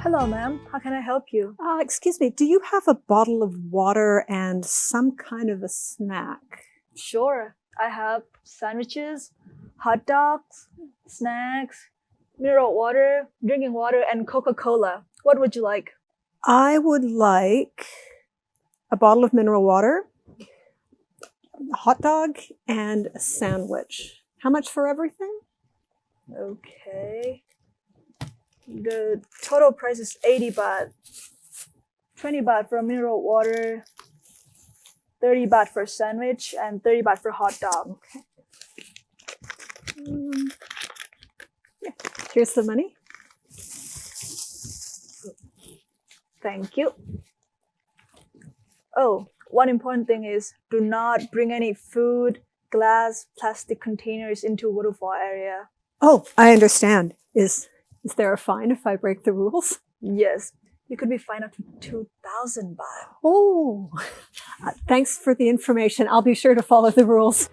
Hello, ma'am. How can I help you? Excuse me, do you have a bottle of water and some kind of a snack? Sure. I have sandwiches, hot dogs, snacks, mineral water, drinking water, and Coca-Cola. What would you like? I would like a bottle of mineral water, a hot dog, and a sandwich. How much for everything? Okay. The total price is 80 baht. 20 baht for mineral water, 30 baht for sandwich, and 30 baht for hot dog. Yeah. Here's the money. Thank you. Oh, one important thing is do not bring any food, glass, plastic containers into Waterfall area. Oh, I understand. Is there a fine if I break the rules? Yes, you could be fined up to 2,000 baht. Oh, thanks for the information. I'll be sure to follow the rules.